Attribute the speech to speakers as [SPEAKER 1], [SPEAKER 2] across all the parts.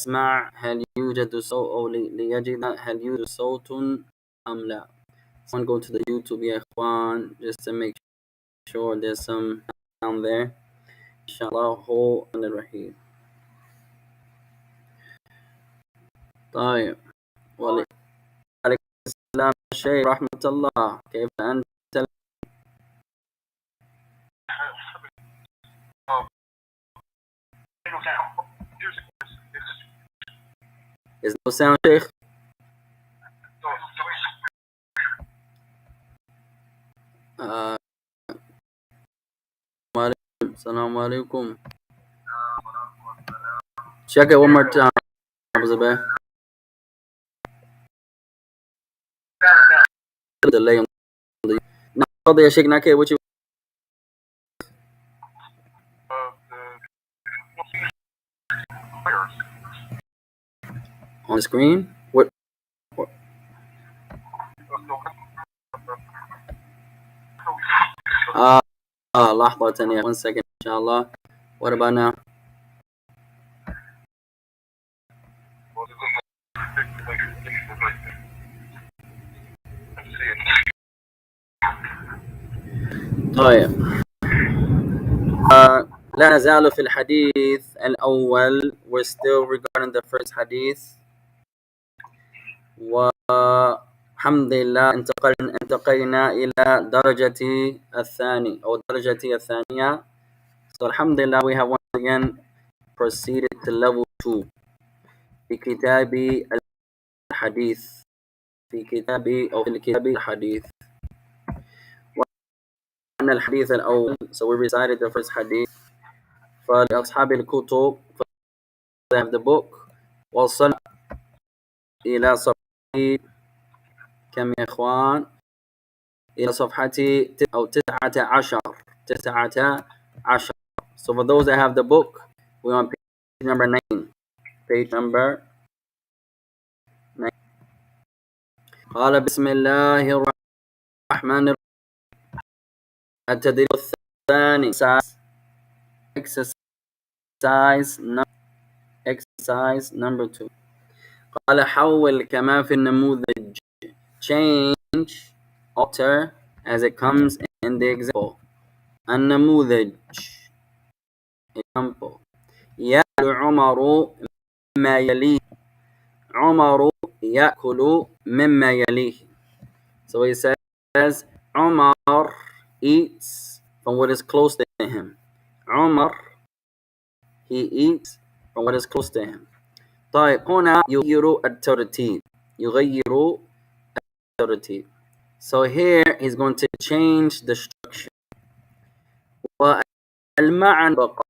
[SPEAKER 1] ليسمع هل يوجد صوت أو ليجد هل يوجد صوت أم لا. Someone go to the YouTube يا إخوان just to make sure there's some down there. إنشاء الله الرحيم. طيب وعليكم السلام الشيخ ورحمة الله، كيف أنت؟ Is no sound شيخ؟ السلام عليكم. Check it one more time, Abu Zubair. Delay on the. No, يا شيخ ناكي what you on the screen? What? لحظة ثانية. 1 second إن شاء الله. What about now? طيب لا نزال في الحديث الأول. We're still regarding the first hadith. والحمد لله انتقلنا إلى درجة الثاني أو درجة الثانية. So alhamdulillah we have once again proceeded to level 2 في كتاب الحديث في الكتاب الحديث. وأن الحديث الأول, so we recited the first hadith. فلأصحاب الكتب, they have the book. وصل إلى صفحة كم يا إخوان؟ إلى صفحة أو 19. So for those that have the book, we're on page number 9. Page number 9. قال بسم الله الرحمن الرحيم. التدريب الثاني exercise number 2. قال حول كما في النموذج. Change, alter as it comes in the example. النموذج example. يأكل عمر مما يليه. عمر يأكل مما يليه. So he says Umar eats from what is close to him. Umar, he eats from what is close to him. طيب هنا يغير الترتيب. So here he's going to change the structure. والمعنى بقى.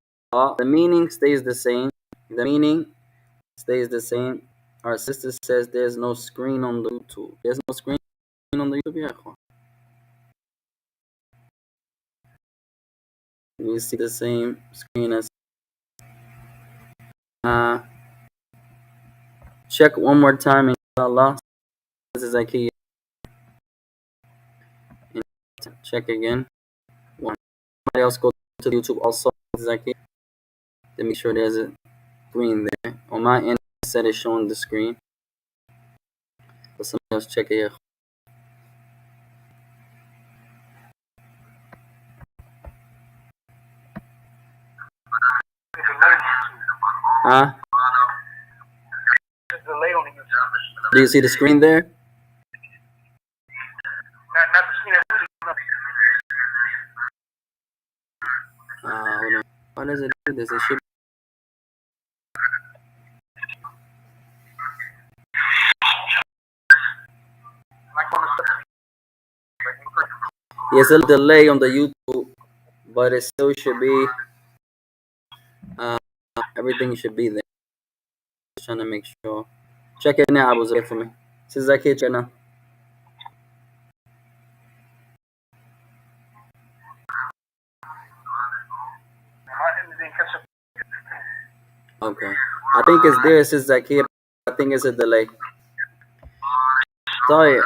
[SPEAKER 1] The meaning stays the same. Our sister says there's no screen on the YouTube. There's no screen on the YouTube, yeah. We see the same screen as. Check one more time, inshallah. This is Zaki. Check again. Somebody else go to YouTube also. Zaki. To make sure there's a screen there. On my end, I said it's showing the screen. But somebody else check it. Huh? Do you see the screen there? Hold on. Why does it do this? It should. There's a delay on the YouTube, but it still should be. Everything should be there. Just trying to make sure. Check it now. I was there for me. This is Zaki now. Okay. I think it's there. It says Zaki. I think it's a delay. طيب.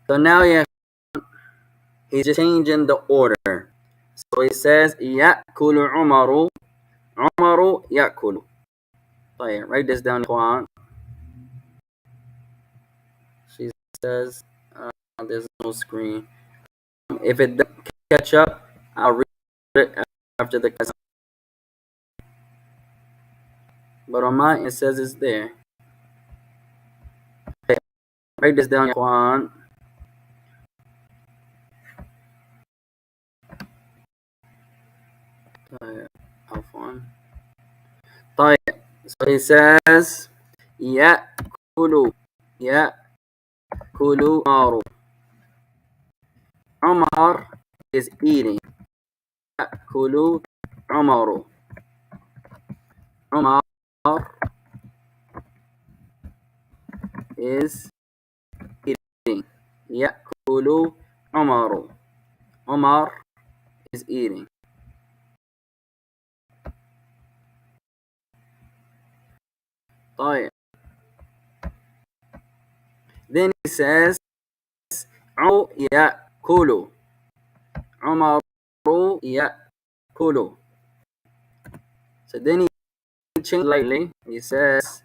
[SPEAKER 1] So now, yeah, he's just changing the order. So he says يأكل عمر. عمر يأكل. طيب, write this down, إخوان. She says there's no screen. If it doesn't catch up, I'll read it after the class. But on mine, it says it's there. Okay, write this down, إخوان. طيب, عفوا. طيب, so he says يأكل. يأكل عمر. عمر is eating. يأكل عمر. عمر is eating. يأكل عمر. عمر is eating. طيب. Then he says عمر يأكل. عمر يأكل. So then he changed slightly. He says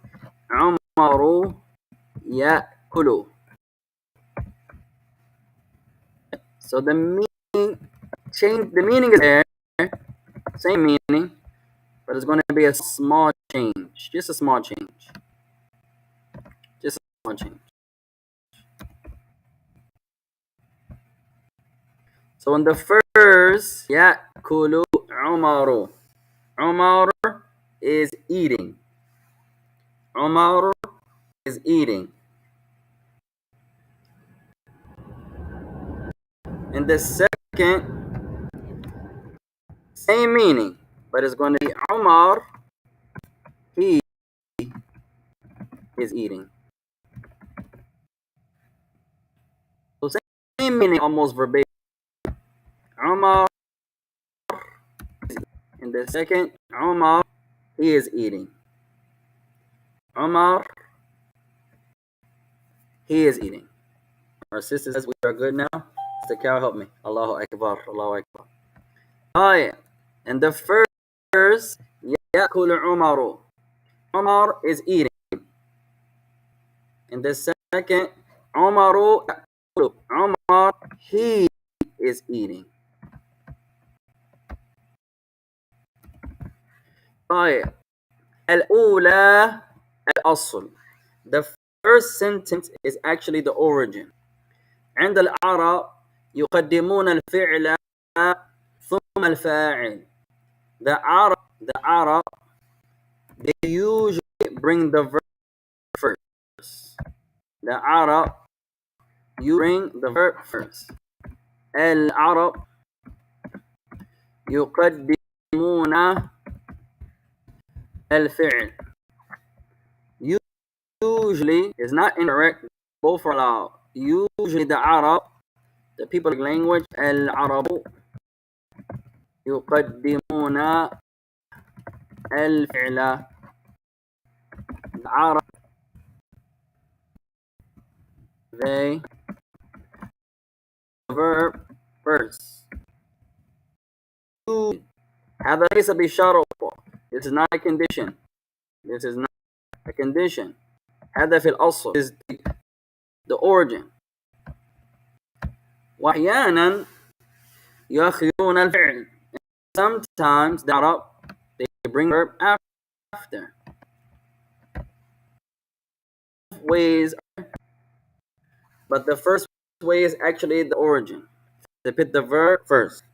[SPEAKER 1] عمر يأكل. So the meaning change. The meaning is there, same meaning, but it's going to be a small change. Just a small change. Just a small change. So in the first, يأكل عمر. عمر is eating. عمر is eating. In the second, same meaning, but it's going to be Umar, he is eating. So same meaning, almost verbatim. Umar is eating. In the second, Umar, he is eating. Umar, he is eating. Our sister says we are good now. Sister Cow, help me. Allahu Akbar. Allahu Akbar. Hi. In the first, يأكل عمر. Umar is eating. In the second, Umar, Umar, he is eating. طيب. الأولى الأصل. The first sentence is actually the origin. عند العرب يقدمون الفعل ثم الفاعل. The Arab, they usually bring the verb first. The Arab, you bring the verb first. العرب يقدمون الفعل. Usually is not incorrect, both are allowed. Usually the Arab, the people of language, العرب يقدمون الفعل. The Arab, they verb first. هذا ليس بشرط. This is not a condition. This is not a condition. هذا في الأصل is the origin. وأحيانا يؤخرون الفعل. Sometimes the Arab, they bring verb after. Ways, but the first way is actually the origin. They put the verb first.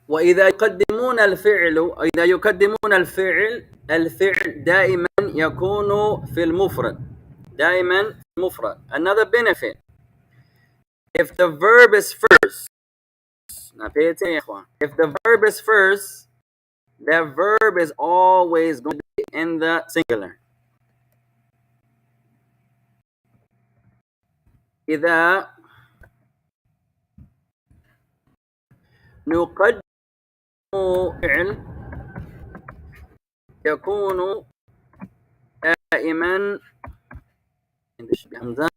[SPEAKER 1] وإذا يقدمون الفعل الفعل دائما يكون في المفرد. دائما في المفرد. Another benefit, if the verb is first, now pay attention, if the verb is first, that verb is always going to be in the singular. إذا نقدم فعل يكون دائما بحمزة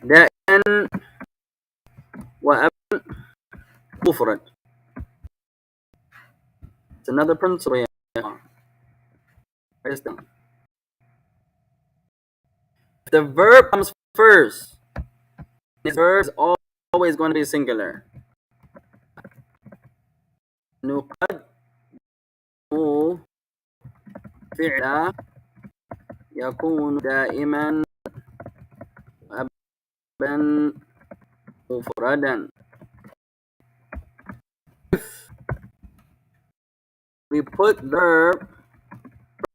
[SPEAKER 1] دائما وأبدا مفرد. It's another principle. Yeah. Write this down. If the verb comes first, this verb is always going to be singular. نقدم فعل يكون دائما أبدا مفردا. We put verb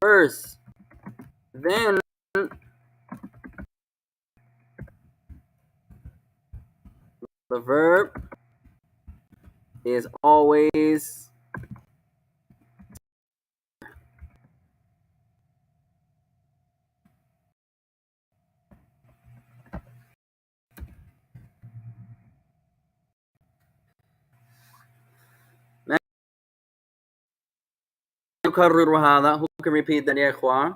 [SPEAKER 1] first, then the verb is always يكرر هذا. Who can repeat that يا إخوان؟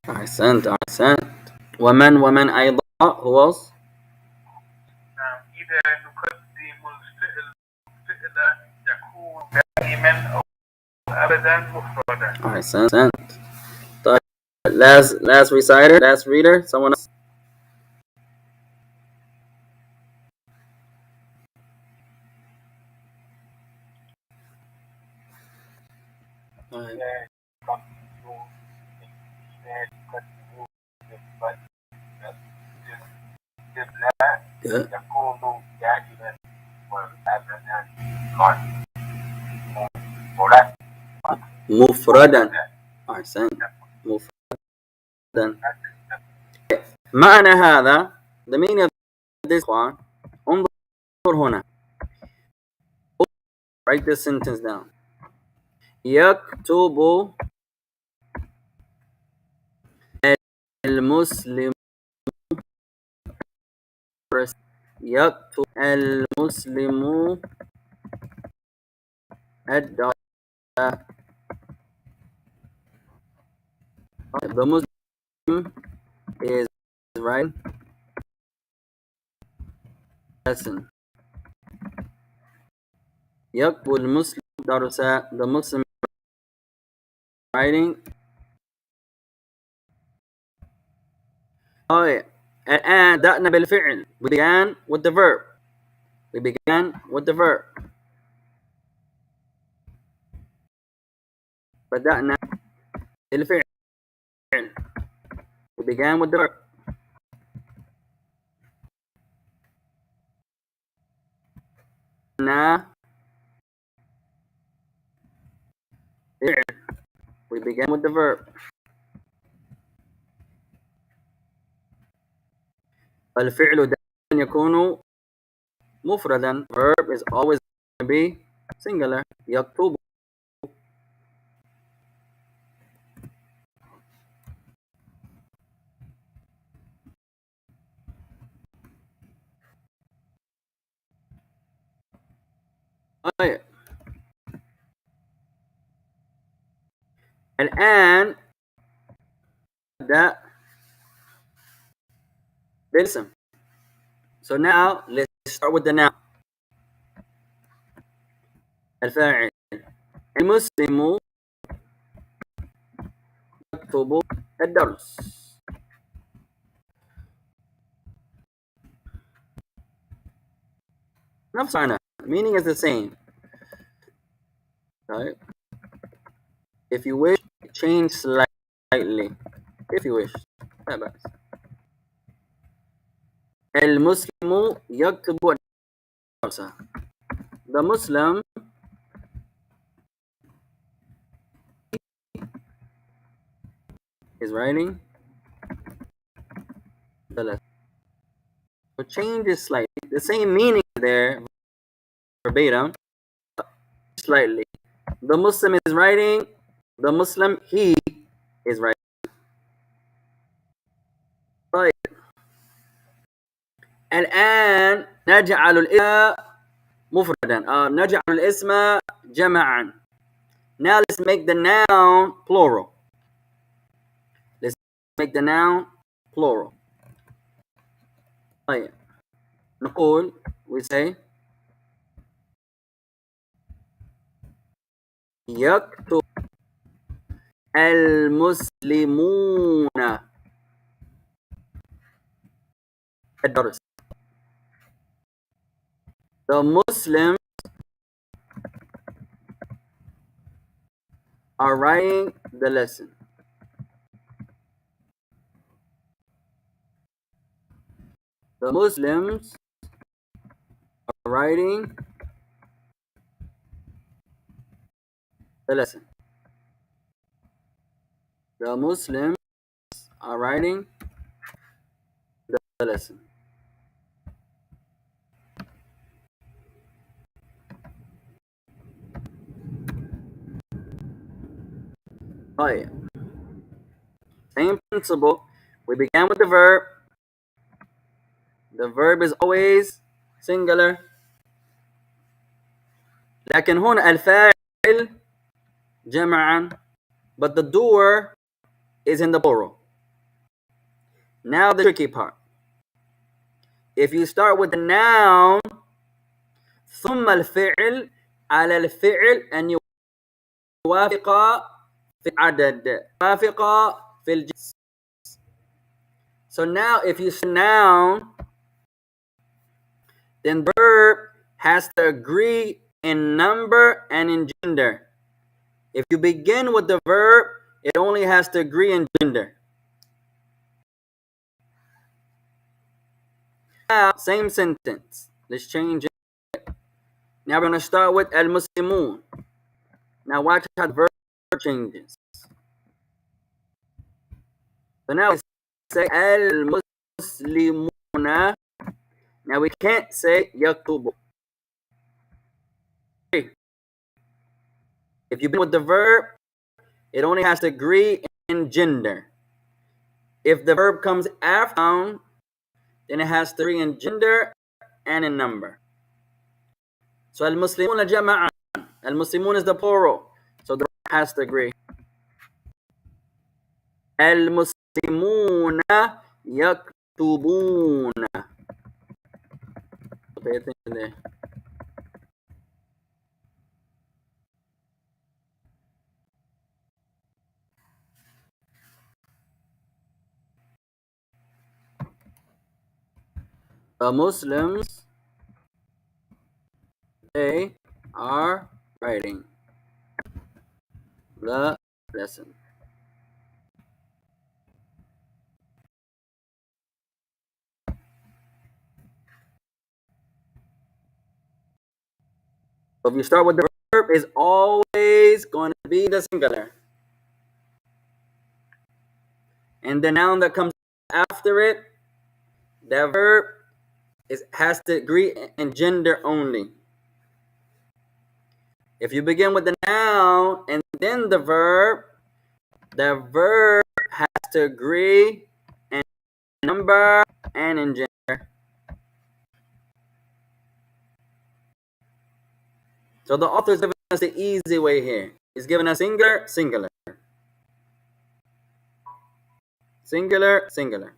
[SPEAKER 1] أحسنت أحسنت. ومن أيضا هو
[SPEAKER 2] إذا نقدم الفعل يكون دائما أو أبدا مفردا.
[SPEAKER 1] أحسنت. طيب last reciter, last reader, someone else.
[SPEAKER 2] يكون دائما وأبدا
[SPEAKER 1] مفردا. أحسنت. مفردا. معنى هذا the meaning of this one. انظر هنا. Write this sentence down. يكتب المسلم يكتب المسلم الدرس. The Muslim is writing lesson. يكتب المسلم درس. The Muslim writing. الآن بدأنا بالفعل. We began with the verb. We began with the verb. بدأنا بالفعل. We began with the verb. We began with the verb. الفعل دائما يكون مفردا. Verb is always going to be singular. يكتب. طيب الآن نبدأ بالاسم. So now let's start with the noun. الفاعل. المسلم يكتب الدرس. نفس معنى. Meaning is the same. Right? If you wish, change slightly. If you wish. لا بأس. المسلم يكتب الدرس. The Muslim is writing the lesson. So change is slightly. The same meaning there, verbatim, slightly. The Muslim is writing. The Muslim, he is writing. طيب الآن نجعل الاسم مفردا. نجعل الاسم جمعا. Now let's make the noun plural. Let's make the noun plural. طيب نقول we say يكتب المسلمون الدرس. The Muslims are writing the lesson. The Muslims are writing the lesson. The Muslims are writing the lesson. Oh yeah. Same principle. We began with the verb. The verb is always singular. لكن هنا الفاعل جمعا, but the doer is in the plural. Now the tricky part. If you start with the noun ثم الفعل على الفعل أن يوافق في العدد, يوافق في الجنس. So now if you say noun, then the verb has to agree in number and in gender. If you begin with the verb, it only has to agree in gender. Now, same sentence. Let's change it. Now we're going to start with al-Muslimun. Now watch how the verb changes. So now we say al-Muslimuna. Now we can't say yaktubu. If you begin with the verb, it only has to agree in gender. If the verb comes after noun, then it has to agree in gender and in number. So al-Muslimuna jama'an. Al-Muslimun is the plural. So the verb has to agree. Al-Muslimuna yaktubuna. Pay attention there. The Muslims, they are writing the lesson. So if you start with the verb, it's always going to be the singular. And the noun that comes after it, that verb has to agree in gender only. If you begin with the noun and then the verb has to agree in number and in gender. So the author is giving us the easy way here. He's giving us singular, singular. Singular, singular.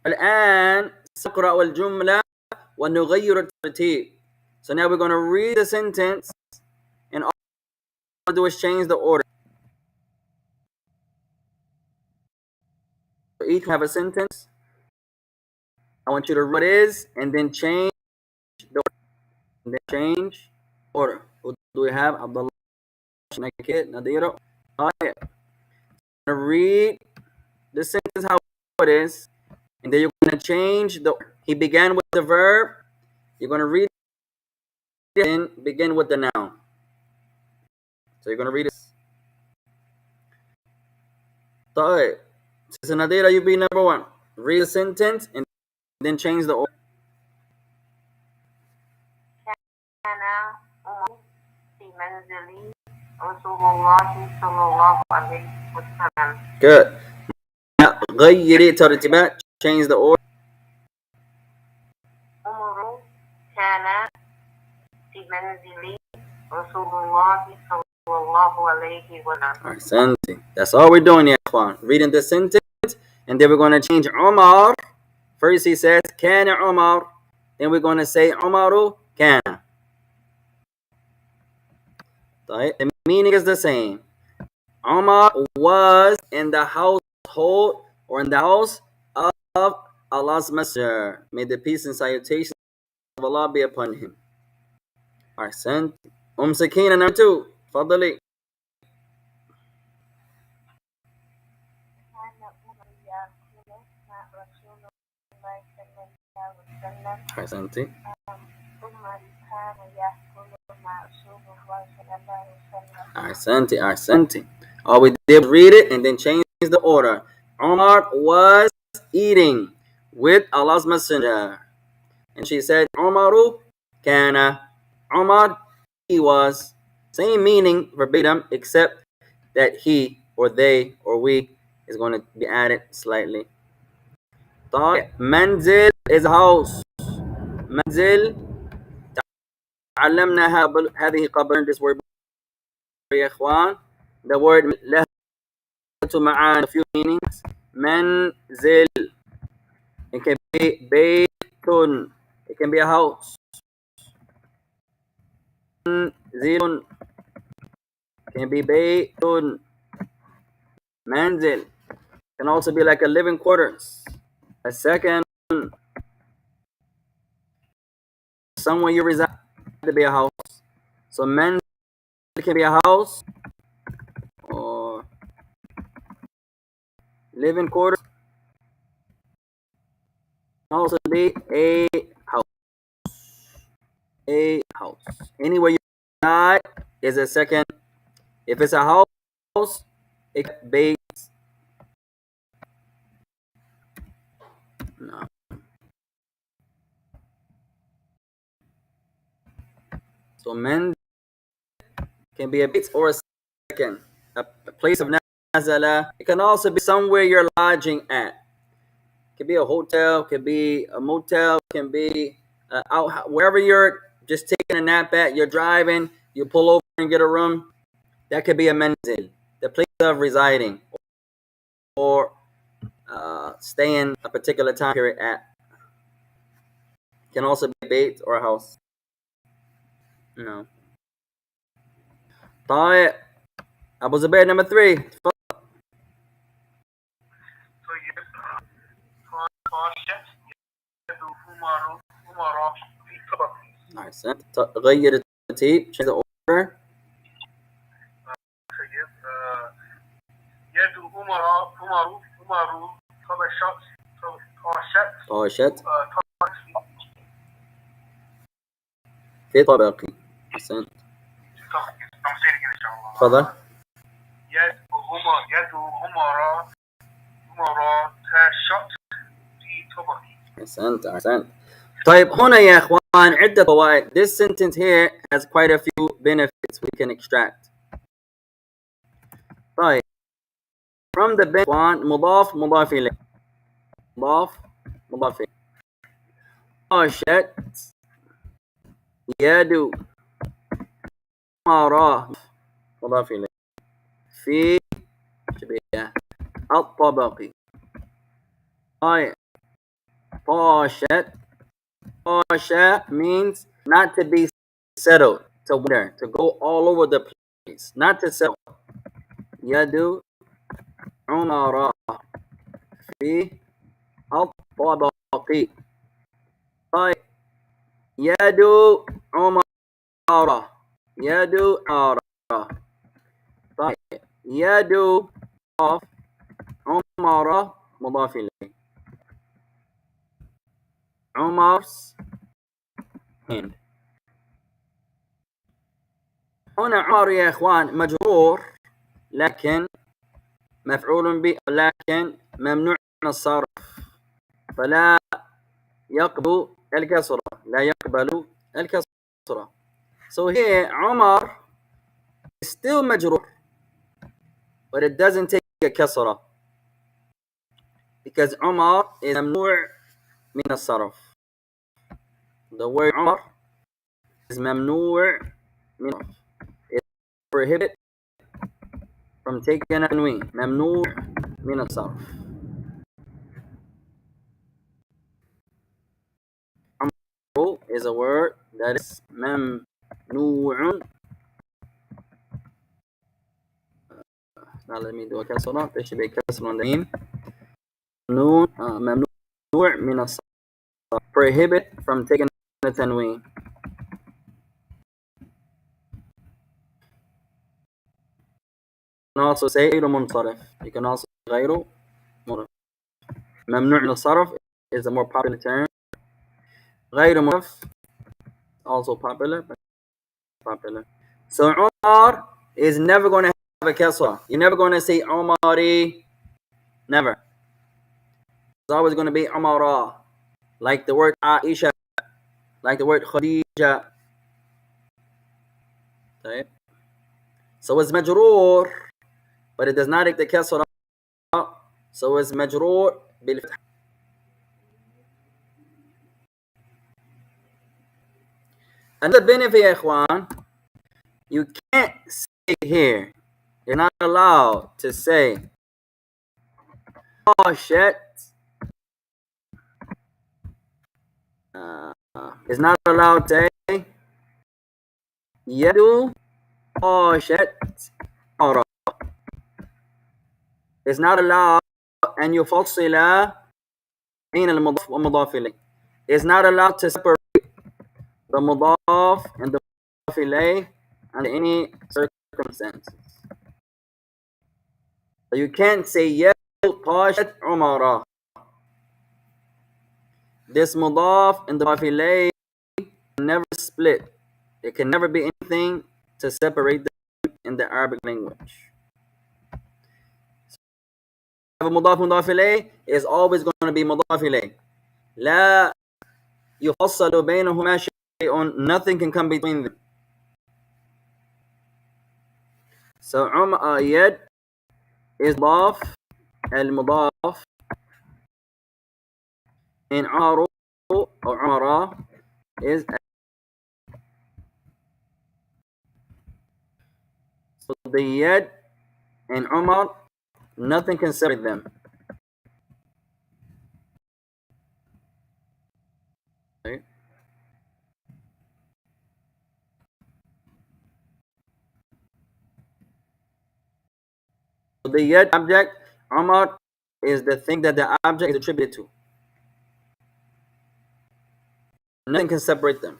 [SPEAKER 1] الآن سأقرأ الجملة ونغير الترتيب. So now we're going to read the sentence and all we do is change the order. So each have a sentence. I want you to read what it is and then change the order. And then change order. Who do we have? Abdullah, Nakit, Nadira. All right. I'm going to read the sentence how it is, and then you're going to change the order. He began with the verb. You're going to read it and begin with the noun. So you're going to read it. طيب. Sister Nadira, you be number one. Read the sentence and then change the order.
[SPEAKER 3] كان عمر في منزل رسول الله صلى الله عليه وسلم.
[SPEAKER 1] Good. Now غيري ترتيبات. Change the order.
[SPEAKER 3] عمر بمنزل رسول الله صلى الله عليه وسلم.
[SPEAKER 1] That's all we're doing, ya ikhwan. Reading the sentence, and then we're going to change Umar. First he says, Kana Umar. Then we're going to say, Umaru Kana. The meaning is the same. Umar was in the household or in the house of Allah's Messenger. May the peace and salutations of Allah be upon him. Ahsant. Sakina number 2. Fadali. Ahsanti. Ahsanti. All we did was read it and then change the order. Umar was eating with Allah's Messenger. And she said, Umaru kana. Umar, he was. Same meaning verbatim, except that he or they or we is going to be added slightly. Manzil is a house. Manzil. تعلمنا هذه قبل this word يا إخوان. The word له معاني, a few meanings. منزل. It can be بيت. It can be a house. منزل. It can be بيت. منزل. It can also be like a living quarters. A second, somewhere you reside to be a house. So manzil can be a house or living quarters. Can also be a house. A house. Anywhere you reside is a second. If it's a house, it can be no. So men can be a bit or a second. A place of nazala. It can also be somewhere you're lodging at. It can be a hotel, can be a motel, can be out wherever you're just taking a nap at. You're driving, you pull over and get a room. That could be a manzil, the place of residing or staying a particular time period at. Can also be a bait or a house. No. طيب Abu Zubair number 3. Nice. غير الترتيب. Change the order.
[SPEAKER 2] يد عمر
[SPEAKER 1] طاشت في طبقي. أحسنت. تفضل.
[SPEAKER 2] يد عمر تشت في طبقي.
[SPEAKER 1] أحسنت. طيب هنا يا إخوان عدة فوائد. This sentence here has quite a few benefits we can extract. طيب from the benefit مضاف مضاف إليه. مضاف إليه. طاشت يد عمر مضاف إليه. في شبيه الطبق. طيب طاشت. طاشا means not to be settled, to wander, to go all over the place, not to settle. يد عمر في الطبق. طيب يد عمر. يد عمر. طيب يد عمر مضاف إليه. عمر's hand. هنا عمر يا إخوان مجرور لكن مفعول به لكن ممنوع من الصرف فلا يقبل الكسرة. لا يقبل الكسرة. So here عمر is still مجرور but it doesn't take a كسرة because عمر is ممنوع من الصرف. The word عمر ممنوع من الصرف. It's prohibited from taking a tanween. ممنوع من الصرف. عمر is a word that is ممنوع. Now let me do a كسرة. There should be a كسرة on the name. ممنوع من الصرف. Prohibit from taking a tanween. You can also say غير منصرف. You can also say غير منصرف. ممنوع من الصرف is a more popular term. غير منصرف also popular. So Umar is never going to have a kasra. You're never going to say Umari. Never. It's always going to be Umara. Like the word Aisha. Like the word Khadija. Okay. So it's majroor, but it does not take the kasra. So it's majroor bil fath. Another benefit, ikhwan, you can't say here. You're not allowed to say, oh shit. It's not allowed to say, yadu, oh shit. It's not allowed أن يفصل بين المضاف والمضاف إليه. It's not allowed to separate the مضاف and the مضاف إليه under any circumstances. So you can't say يد طاشت عمارة. This مضاف and the مضاف إليه can never split. It can never be anything to separate them in the Arabic language. مضاف مضاف إليه is always going to be مضاف إليه. لا يفصل بينهما شيء. Nothing can come between them. So يد is مضاف المضاف in عمر or عمرة is so the يد and عمر, nothing can separate them. Okay. So the yad object, Umar, is the thing that the object is attributed to. Nothing can separate them.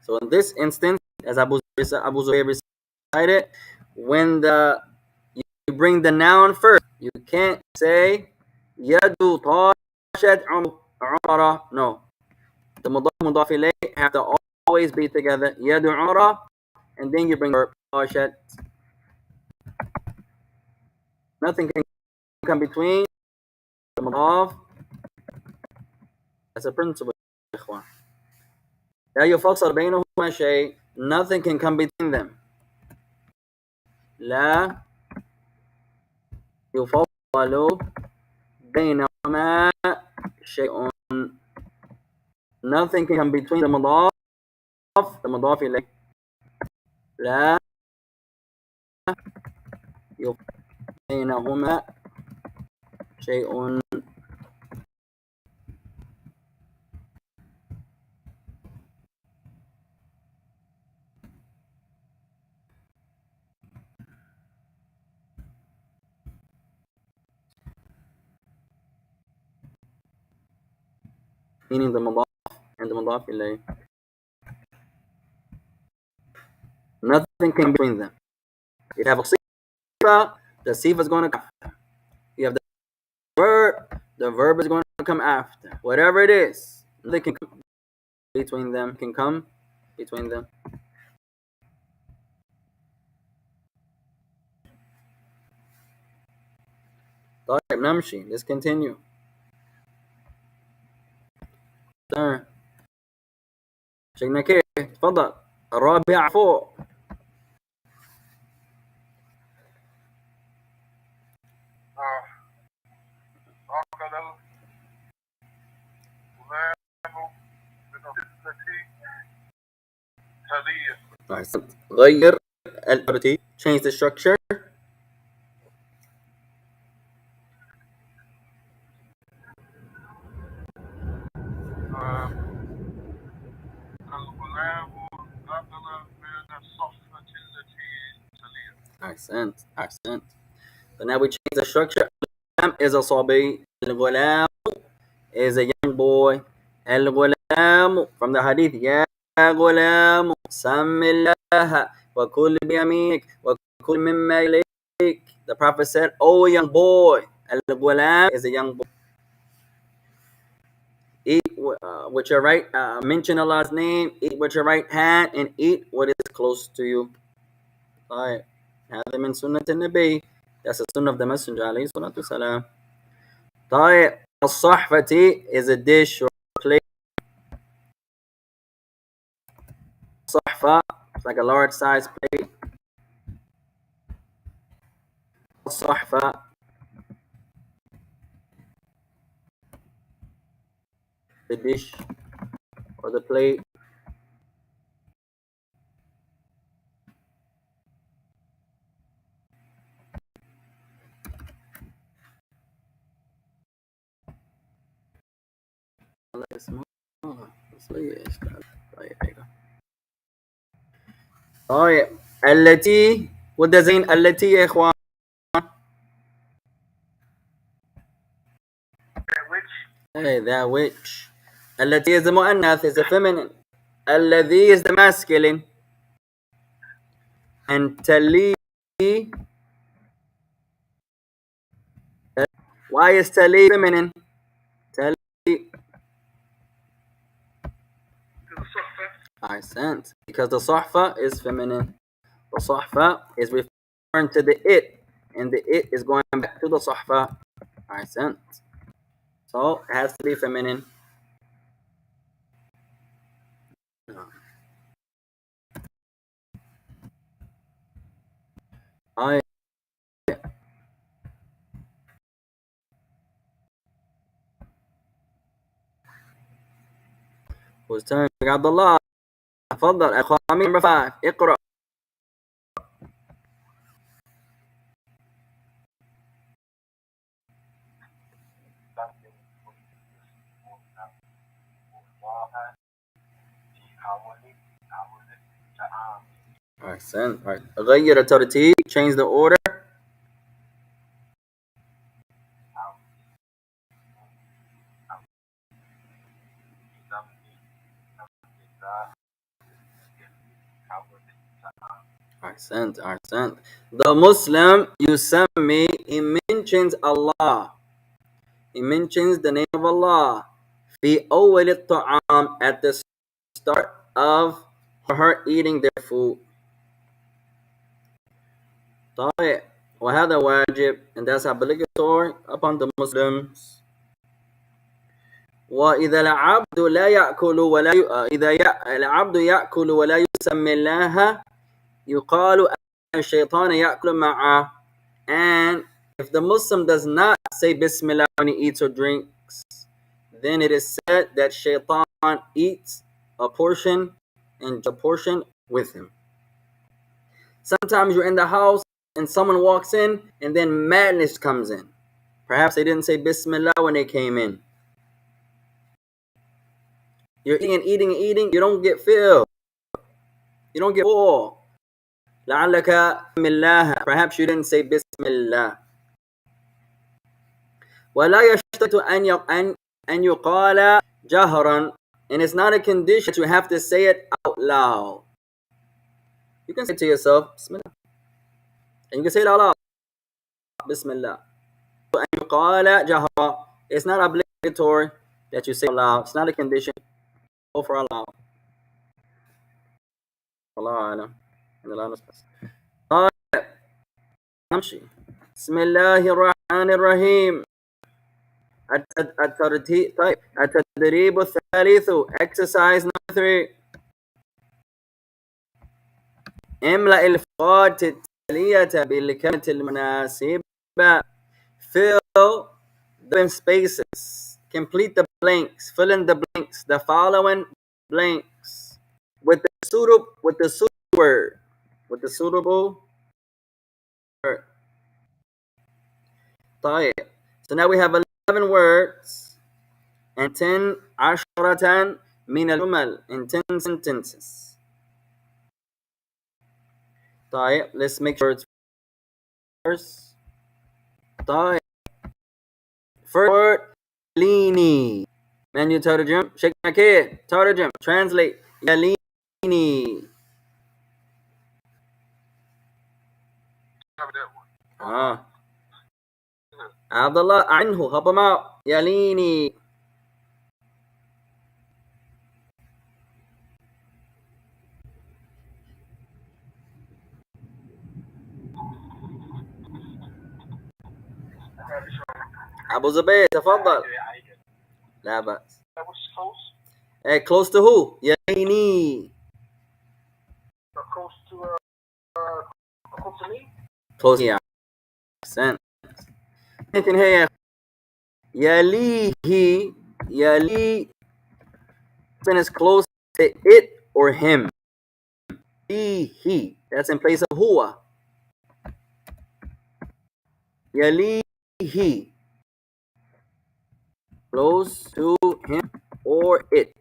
[SPEAKER 1] So in this instance, as Abu Zubayr recited, when you bring the noun first, you can't say yadu tashat umara. No. The mudaf mudaf ilayh have to always be together. Yadu umara, and then you bring the verb tashat. Nothing can come between the mudaf. That's a principle. لا يفصل بينهما شيء. Nothing can come between them. لا يفصل بينهما شيء. Nothing can come between the مضاف إليه. لا يفصل بينهما شيء. Meaning the مضاف and the مضاف إليه. Nothing can between them. You have a sifa, the sifa is going to come after. You have the verb is going to come after. Whatever it is, nothing can come between them. طيب نمشي. Let's continue. شيخنا كيف؟ تفضل. الرابع فوق. أحسنت. غير الترتيب. Change the structure.
[SPEAKER 2] الغلام أخذ من الصحفة التي تليها.
[SPEAKER 1] أحسنت. أحسنت. So now we change the structure. الغلام is a صبي. الغلام is a young boy. الغلام from the hadith. يا غلام سم الله وكل بيمينك وكل مما يليك. The Prophet said, "Oh young boy." الغلام is a young boy. Eat with your right, mention Allah's name, eat with your right hand, and eat what is close to you. طيب هذا من سنة النبي. That's the sunnah of the Messenger عليه الصلاة والسلام. طيب الصحفة is a dish or plate. صحفة, it's like a large size plate. الصحفة, the dish or the plate. طيب التي, what does it mean التي يا إخوان؟
[SPEAKER 2] Which
[SPEAKER 1] Hey, that which. التي is the mu'annath, is the feminine. الذي is the masculine. And tali, why is tali feminine? Tali,
[SPEAKER 2] الصحفة
[SPEAKER 1] I sent. Because the sahfa is feminine. The sahfa is referring to the it. And the it is going back to the sahfa. I sent. So it has to be feminine. I was telling عبد الله تفضل اخوان number 5 اقرأ. أحسن. Right. غير الترتيب, change the order. أحسنت. أحسنت. The Muslim يسمي, he mentions Allah. He mentions the name of Allah. في أول الطعام, at the start of her eating their food. طيب وهذا واجب, and that's obligatory upon the Muslims. وإذا العبد لا يأكل ولا إذا العبد يأكل ولا يسمي الله يقال أن الشيطان يأكل معه. And if the Muslim does not say Bismillah when he eats or drinks, then it is said that shaitan eats a portion and a portion with him. Sometimes you're in the house and someone walks in and then madness comes in. Perhaps they didn't say Bismillah when they came in. You're eating and eating and eating, you don't get filled. You don't get full. لعلك بالله. Perhaps you didn't say Bismillah. ولا يشترط أن يقال جهرا. And it's not a condition that you have to say it out loud. You can say to yourself, Bismillah. And you can say it out loud. Bismillah. أن يقال جهرا. It's not obligatory that you say it out loud. It's not a condition. Go for Allah. Allah Alam. طيب نمشي. بسم الله الرحمن الرحيم. الترتيب. طيب التدريب الثالث, exercise number 3. املأ الفقرات التالية بالكلمة المناسبة. Fill the spaces. Complete the blanks. Fill in the blanks. The following blanks with the suitable word with the suitable word. طيب. So now we have 11 words and 10 عشرة من الجمل in 10 sentences. طيب. Let's make words first. طيب. First word يليني. من يترجم؟ شكلنا كيف؟ ترجم. Translate. يليني. عبد الله عنه. Help him out. يليني. أبو زبير تفضل. لا بأس. Hey, close to who? يليني.
[SPEAKER 2] Close to me?
[SPEAKER 1] Close to me. أحسن. ممكن هي يليه. يلي is close to it or him. He. That's in place of هو. يليه. Close to him or it.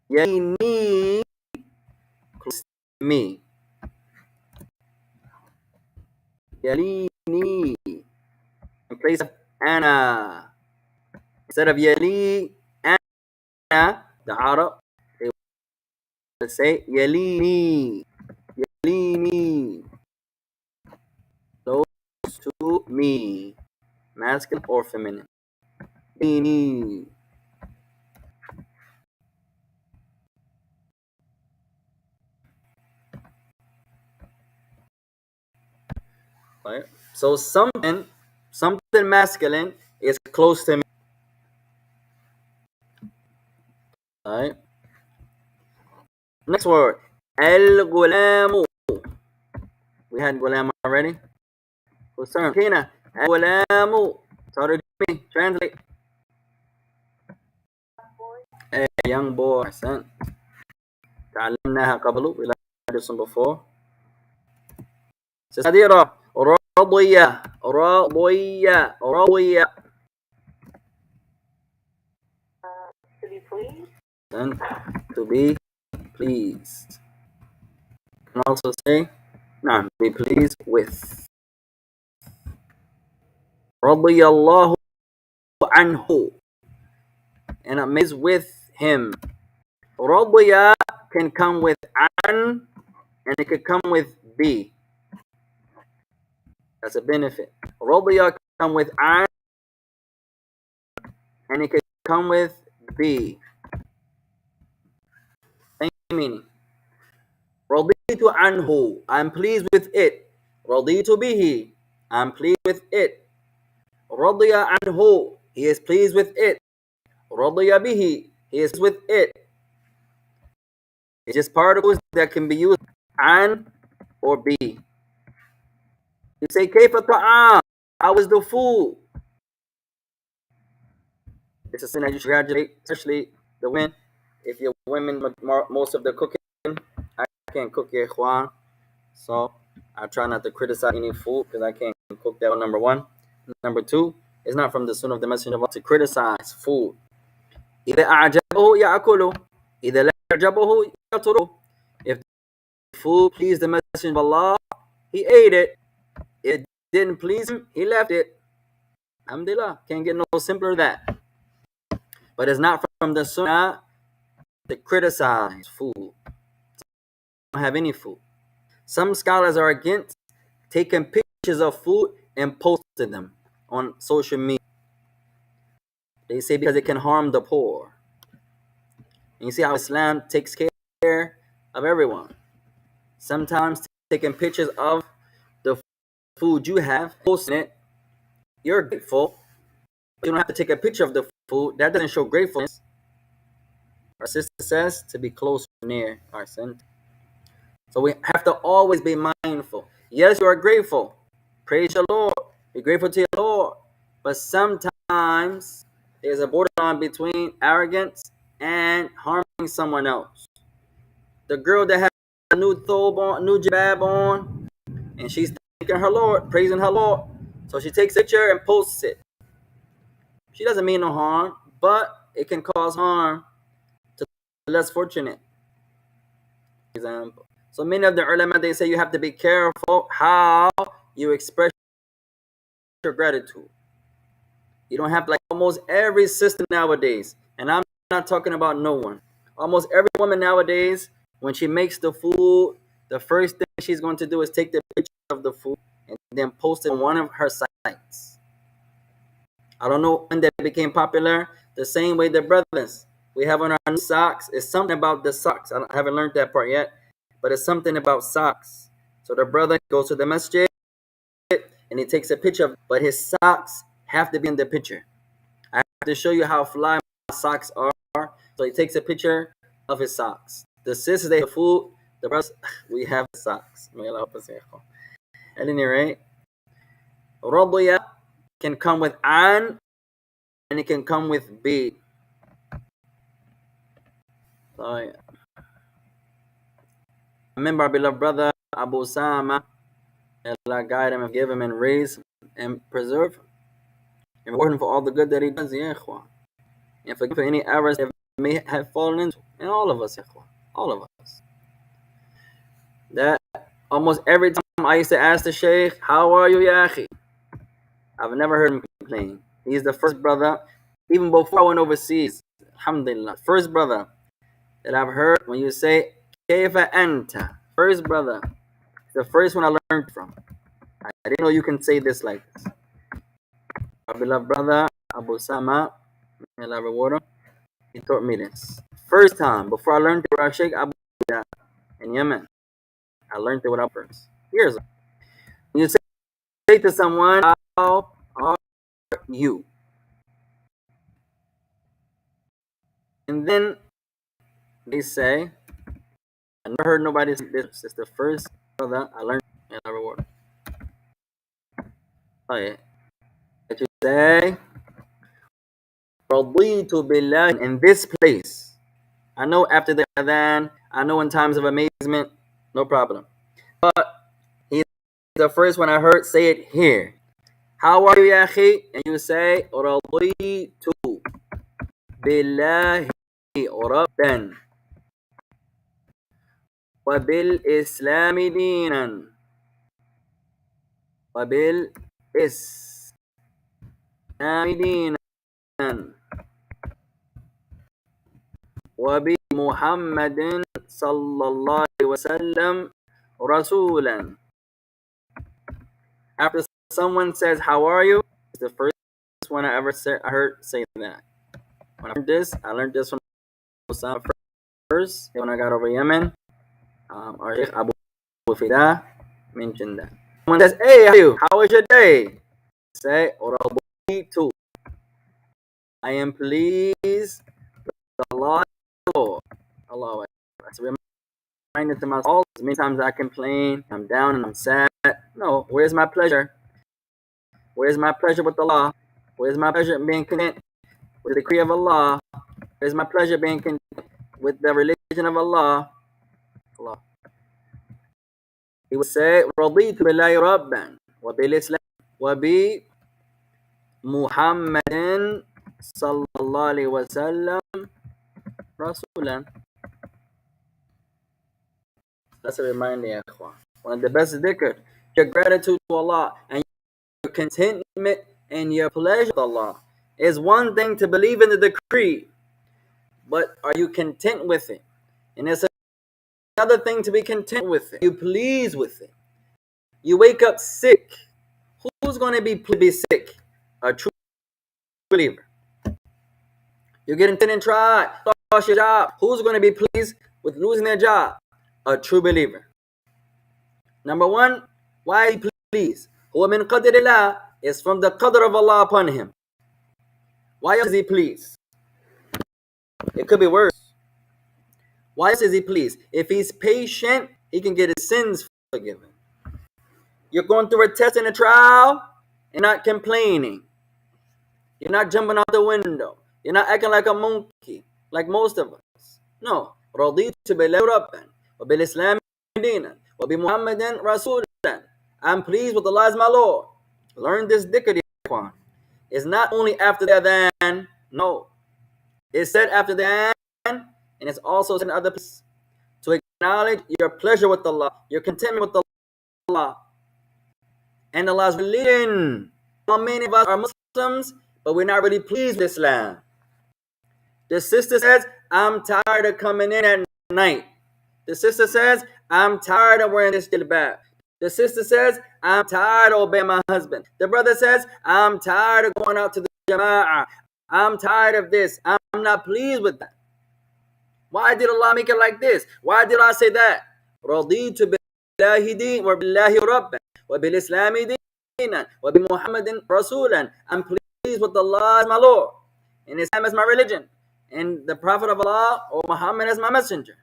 [SPEAKER 1] يليني. Close to me. يليني. In place of أنا. Instead of يلي أنا, the Arab, they will say يليني. يليني. Close to me. Masculine or feminine. يليني. Right? So something masculine is close to me. Right? Next word. الغلام. We had غلام already. Who's turn? Kina. الغلام. ترجمي. Translate. A young boy. أحسن. تعلمناها قبل. We learned this one before. Hadeeth. رضية. رضية. رضية.
[SPEAKER 3] To be pleased.
[SPEAKER 1] And to be pleased. You can also say, nah, be pleased with. رضي الله عنه. And it means with him. رضي can come with an and it could come with be. That's a benefit. رضي can come with an and it could come with be. Same meaning. رضيت عنه. I'm pleased with it. رضيت به. I'm pleased with it. رضي عنه. He is pleased with it. رضي به. He is with it. It's just particles that can be used an or be. You say كيف الطعام? How is the food? It's a sin that you should congratulate, especially the women. If you're women, most of the cooking, I can't cook your ikhwan. So I try not to criticize any food because I can't cook that one, number one. Number two, it's not from the sunnah of the Messenger of Allah to criticize food. إذا أعجبه يأكله. إذا لا أعجبه يتركه. If the food pleased the Messenger of Allah, he ate it. If it didn't please him, he left it. Alhamdulillah. Can't get no simpler than that. But it's not from the sunnah to criticize food. Don't have any food. Some scholars are against taking pictures of food and posting them on social media. They say because it can harm the poor. And you see how Islam takes care of everyone. Sometimes taking pictures of the food you have, posting it, you're grateful. You don't have to take a picture of the food. That doesn't show gratefulness. Our sister says to be close or near our sin. So we have to always be mindful. Yes, you are grateful. Praise your Lord. Be grateful to your Lord. But sometimes there's a borderline between arrogance and harming someone else. The girl that has a new thobe on, new jabab on, and she's thanking her Lord, praising her Lord. So she takes a picture and posts it. She doesn't mean no harm, but it can cause harm to the less fortunate. For example. So many of the ulama, they say you have to be careful how you express your gratitude. You don't have like almost every sister nowadays, and I'm not talking about no one. Almost every woman nowadays, when she makes the food, the first thing she's going to do is take the picture of the food and then post it on one of her sites. I don't know when that became popular. The same way the brothers we have on our new socks. It's something about the socks. I haven't learned that part yet, but it's something about socks. So the brother goes to the masjid and he takes a picture, but his socks have to be in the picture. I have to show you how fly my socks are. So he takes a picture of his socks. The sisters, they have food. The brothers, we have socks. At any rate, Radiya can come with an and it can come with B. So, yeah. Remember our beloved brother Abu Sama. Allah guide him and give him and raise and preserve him. And reward him for all the good that he does, ya ikhwan. And forgive for any errors that may have fallen into. And all of us, ya ikhwan. All of us. That almost every time I used to ask the Shaykh, how are you, ya akhi? I've never heard him complain. He's the first brother, even before I went overseas, alhamdulillah, first brother that I've heard when you say, Kayfa anta? First brother. The first one I learned from. I didn't know you can say this like this. Our beloved brother, Abu Sama, may Allah reward him, he taught me this. First time, before I learned it with our Sheikh Abu Da in Yemen. I learned it without first. Years ago. When you say to someone, how are you? And then they say, I never heard nobody say this. It's the first brother I learned and I reward. Oh yeah. That you say, Raditu billah in this place. I know after the adhan, I know in times of amazement, no problem. But he's the first one I heard say it here. How are you, ya akhi? And you say, Raditu billahi rabban wa bil islami dinan wa bil islami dinan wa bi Muhammadin sallallahu alaihi wasallam rasulan. After someone says, how are you? It's the first one I ever heard say that. When I learned this from Osama first. When I got over Yemen, our Sheikh Abu Fida mentioned that. Someone says, hey, how are you? How was your day? Say, Raditu. I am pleased with Allah. Allah. That's a reminder to myself. Many times I complain, I'm down and I'm sad. No, where's my pleasure? Where's my pleasure with Allah? Where's my pleasure in being content with the decree of Allah? Where's my pleasure being content with the religion of Allah? Allah. He would say, Raditu billahi rabban wa bil islam wa bi Muhammadin sallallahu alaihi wasallam rasulan. That's a reminder, ya ikhwan. One of the best dhikr, your gratitude to Allah and your contentment and your pleasure with Allah. It's one thing to believe in the decree, but are you content with it? And it's another thing to be content with it. You pleased with it. You wake up sick. Who's going to be sick? A true believer. You get into and try, lost your job. Who's going to be pleased with losing their job? A true believer. Number one, why he pleased? Huwa min qadrillah is from the qadr of Allah upon him. Why is he pleased? It could be worse. Why is he pleased? If he's patient, he can get his sins forgiven. You're going through a test and a trial and not complaining. You're not jumping out the window. You're not acting like a monkey, like most of us. No. رَضِيتُ بِاللَّهِ رَبًّا وَبِالْإِسْلَامِ وَبِمُحَمَّدٍ رَسُولًا. I'm pleased with Allah as my Lord. Learn this dhikr, ikhwan. It's not only after the adhan. No. It's said after the adhan, and it's also said in other places to acknowledge your pleasure with Allah, your contentment with Allah, and Allah's religion. Many of us are Muslims, but we're not really pleased with Islam. The sister says, I'm tired of coming in at night. The sister says, I'm tired of wearing this jilbab. The sister says, I'm tired of obeying my husband. The brother says, I'm tired of going out to the jama'ah. I'm tired of this. I'm not pleased with that. Why did Allah make it like this? Why did Allah say that? رَضِيتُ بِاللَّهِ دِينًا وَبِاللَّهِ رَبًّا وَبِالْإِسْلَامِ دِينًا وَبِمُحَمَّدٍ رَسُولًا. I'm pleased with Allah as my Lord, and Islam as my religion, and the Prophet of Allah, or Muhammad, as my messenger.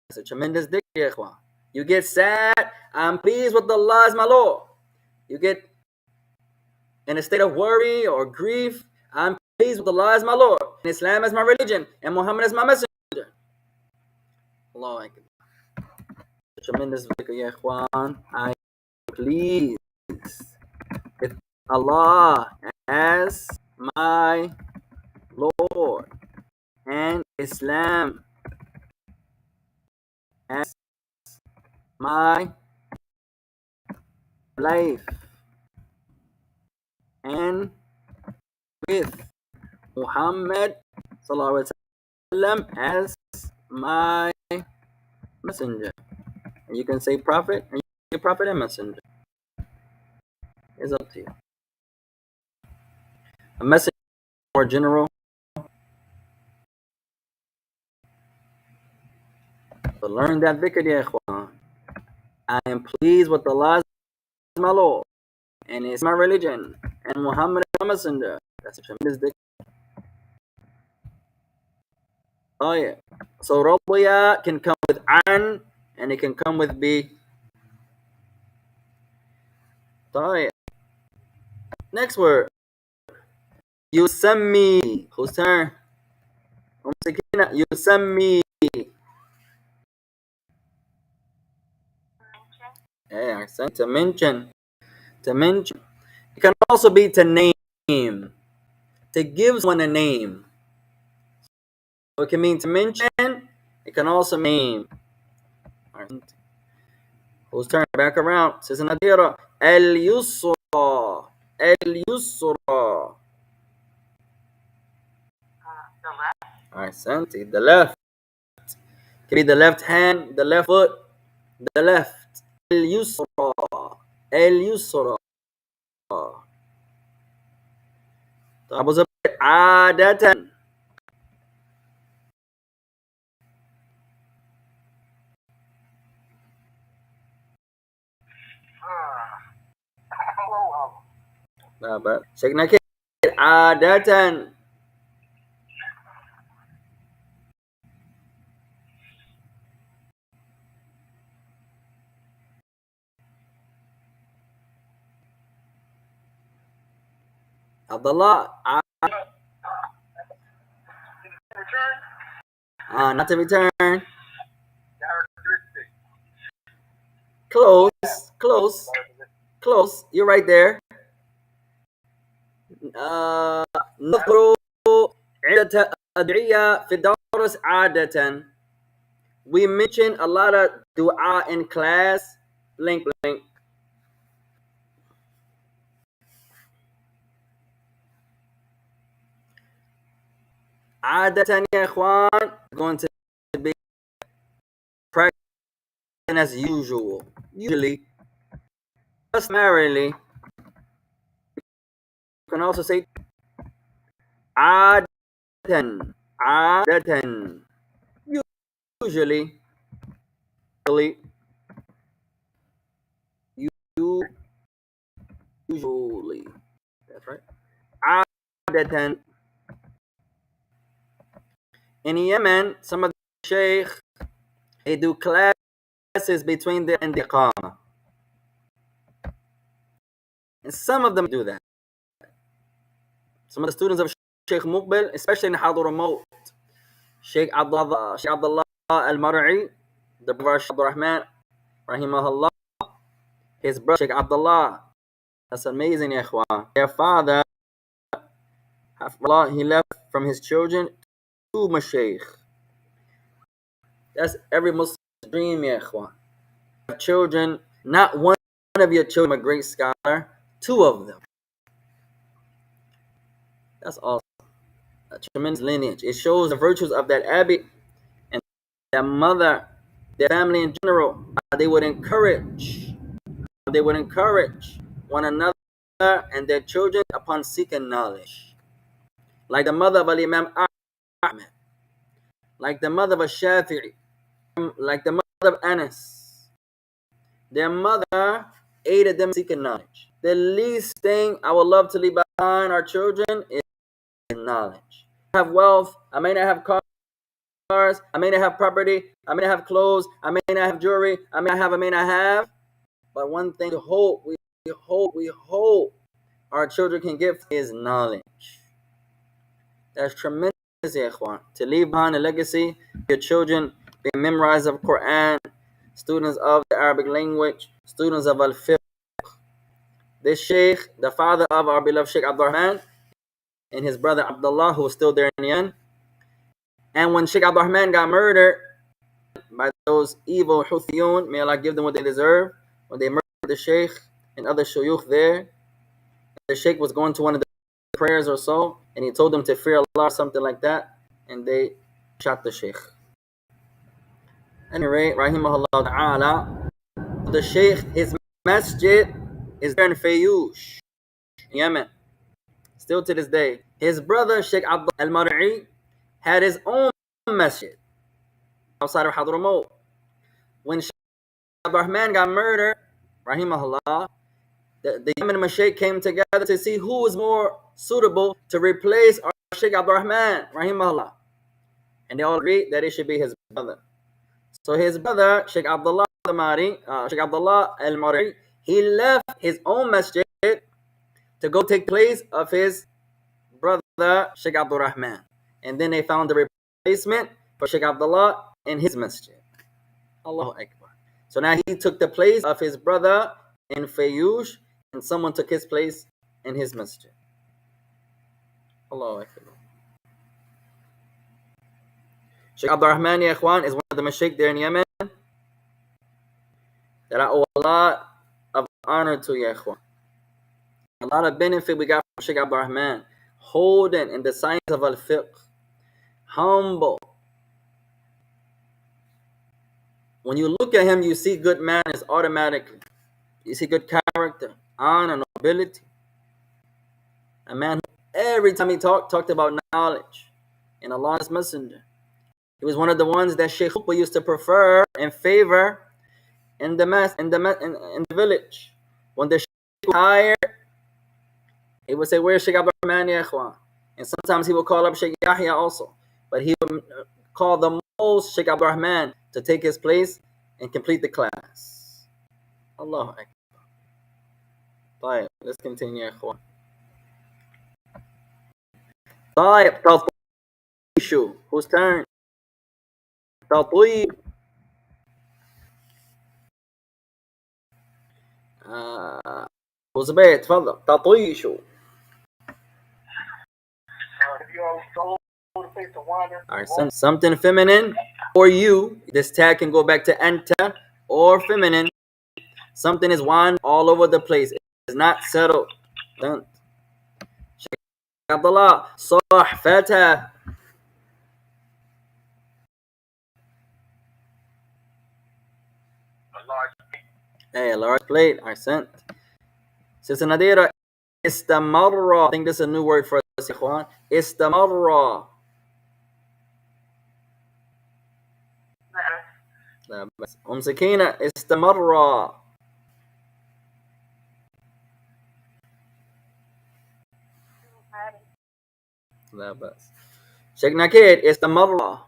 [SPEAKER 1] It's a tremendous dhikr, ikhwan. You get sad, I'm pleased with Allah as my Lord. You get in a state of worry or grief, I'm pleased with Allah as my Lord, and Islam as my religion, and Muhammad as my messenger. Allahu Akbar. Tremendous dhikr, ya ikhwan. I am pleased with Allah as my Lord, and Islam as my life, and with Muhammad sallallahu alaihi wasallam as my messenger. And you can say prophet, and you can say prophet and messenger. It's up to you. A messenger is more general. So learn that dhikr, ya ikhwan. I am pleased with Allah as my Lord, and it's my religion, and Muhammad is my messenger. That's a tremendous dhikr. Oh yeah. So radiya can come with an, and it can come with bi. Oh yeah. Next word. Yusammi. Whose turn? Yusammi. Yeah, accent. To mention. To mention. It can also be to name. To give someone a name. So it can mean to mention. It can also name. Whose turn? Back around. Says Nadira. Al-Yusra. Al-Yusra.
[SPEAKER 3] The left.
[SPEAKER 1] Ahsanti. The left. Can be the left hand, the left foot, the left. Al-Yusra. Al-Yusra. Abu Zubair. Adatan. Sheikh Nakir. Adatan. Abdullah.
[SPEAKER 2] Return.
[SPEAKER 1] Not to return.
[SPEAKER 2] Characteristic.
[SPEAKER 1] Close. Close. Close. You're right there. نذكر عدة أدعية في الدرس عادة. We mention a lot of dua in class. Blank blank. عادة يا إخوان going to be practicing as usual. Usually, customarily, you can also say عادة. عادة. Usually. Usually. That's right. عادة. In Yemen, some of the sheikh, they do classes between the and the iqamah. And some of them do that. Some of the students of Sheikh Muqbil, especially in Hadramaut, Sheikh Abdullah al-Mar'i, the brother Abdul Rahman, rahimahullah, his brother Sheikh Abdullah. That's amazing, ya ikhwan. Their father, he left from his children 2 mashaykh. That's every Muslim's dream, ya ikhwan. Children, not one of your children a great scholar, 2 of them. That's awesome. A tremendous lineage. It shows the virtues of that Abi and their mother, their family in general. They would encourage one another and their children upon seeking knowledge. Like the mother of Imaam Ahmed, like the mother of Shafi'i, like the mother of Anas. Their mother aided them seeking knowledge. The least thing I would love to leave behind our children is knowledge. I have wealth, I may not have cars, I may not have property, I may not have clothes, I may not have jewelry, I may not have. But one thing we hope our children can get is knowledge. That's tremendous, ya ikhwan. To leave behind a legacy, your children being memorized of Quran, students of the Arabic language, students of al-fiqh. This sheikh, the father of our beloved Sheikh Abdurrahman, and his brother Abdullah, who was still there in the end. And when Sheikh Abdurrahman got murdered by those evil Houthiyun, may Allah give them what they deserve, when they murdered the sheikh and other shuyukh there, the sheikh was going to one of the prayers or so, and he told them to fear Allah or something like that, and they shot the sheikh. Anyway, rahimahullah ta'ala, the sheikh, his masjid is there in Fayoush, Yemen, still to this day. His brother Sheikh Abdul al-Mar'i had his own masjid outside of Hadramaut. When Sheikh Abdurrahman got murdered, rahimahullah, the Yemen Mashaykh came together to see who was more suitable to replace our Sheikh Abdurrahman, rahimahullah. And they all agreed that it should be his brother. So his brother, Sheikh Abdullah al-Mar'i, he left his own masjid to go take place of his brother, Sheikh Abdurrahman. And then they found the replacement for Sheikh Abdullah in his masjid. Allahu Akbar. So now he took the place of his brother in Fayoush, and someone took his place in his masjid. Allahu Akbar. Sheikh Abdurrahman, ya ikhwan, is one of the mashaykh there in Yemen that I owe a lot of honor to, ya ikhwan. A lot of benefit we got from Sheikh Abdurrahman, holding in the science of al-fiqh, humble. When you look at him, you see good manners automatically. You see good character, honor, nobility. A man who every time he talked about knowledge and Allah's messenger. He was one of the ones that Sheikh Khutbah used to prefer and favor in the village. When the Sheikh was tired, he would say, "Where's Sheikh Abdurrahman, ya ikhwan?" And sometimes he would call up Sheikh Yahya also. But he would call the most Sheikh Abdurrahman to take his place and complete the class. Allahu Akbar. Right, let's continue, ya ikhwan. Taib, Tatishu. Whose turn? Tatib. وزبيت تفضل. تطيشو. Alright, something feminine or you. This tag can go back to anta or feminine. Something is wandering all over the place. It's not settled. Sheikh Abdullah, صح فتى. Hey, a large plate. I sent. Sister Nadira, istamarra. I think this is a new word for us, ikhwan. Istamarra. لا بس. سكينة استمر. لا بس. شيخ نكيد استمر.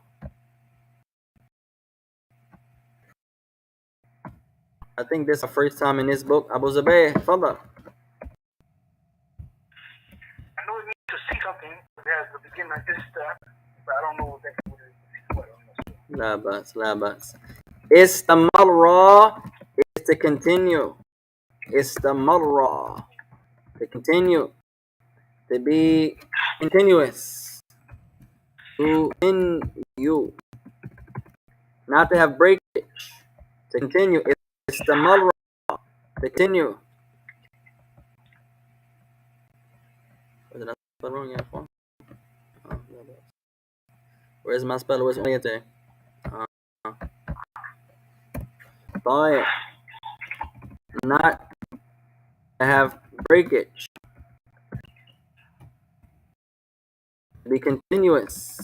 [SPEAKER 1] I think this is the first time in this book. Abu Zubayr, تفضل.
[SPEAKER 2] I know we need to see something at the beginning like this, but I don't know exactly what it is.
[SPEAKER 1] لا بأس لا بأس. استمر to continue. Istamarra, to continue, to be continuous, to continue, not to have breakage, to continue. Istamarra, to continue. Where's my spell? Where's my day? Not to have breakage, to be continuous.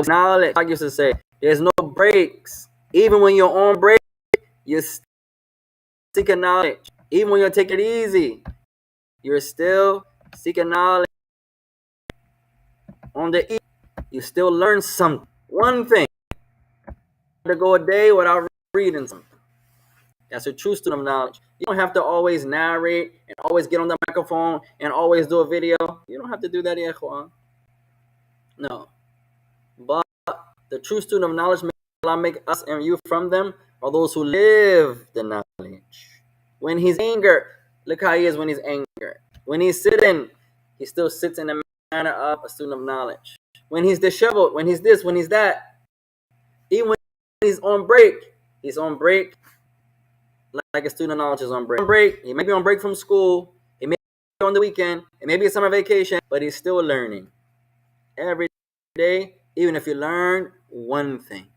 [SPEAKER 1] Knowledge, I used to say, there's no breaks. Even when you're on break, you're seeking knowledge. Even when you take it easy, you're still seeking knowledge. On the E, you still learn something. One thing. To go a day without reading something. That's a true student of knowledge. You don't have to always narrate and always get on the microphone and always do a video. You don't have to do that, ikhwan. No. But the true student of knowledge, may Allah make us and you from them, are those who live the knowledge. When he's angered, look how he is when he's angered. When he's sitting, he still sits in the manner of a student of knowledge. When he's disheveled, when he's this, when he's that, even when he's on break like a student of knowledge is on break. He may be on break from school, he may be on the weekend, it may be a summer vacation, but he's still learning. Every day, even if you learn one thing.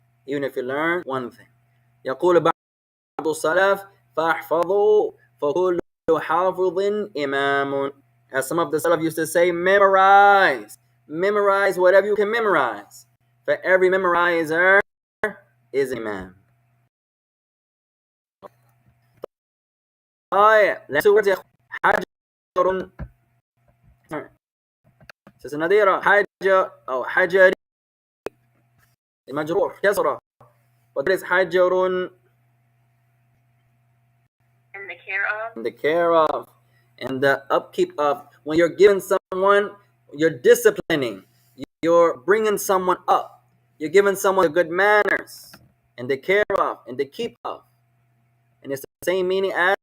[SPEAKER 1] يقول بعض السلف فاحفظوا فكل حافظ إمام. As some of the Salaf used to say, memorize whatever you can memorize. For every memorizer is an Imam. Let's see what's حجر. Sister Nadira, حجر أو حجري مجرور كسرة. What is حجر?
[SPEAKER 3] In the care of.
[SPEAKER 1] In the care of. And the upkeep of. When you're giving someone, you're disciplining. You're bringing someone up. You're giving someone good manners. And the care of. And the keep of. And it's the same meaning as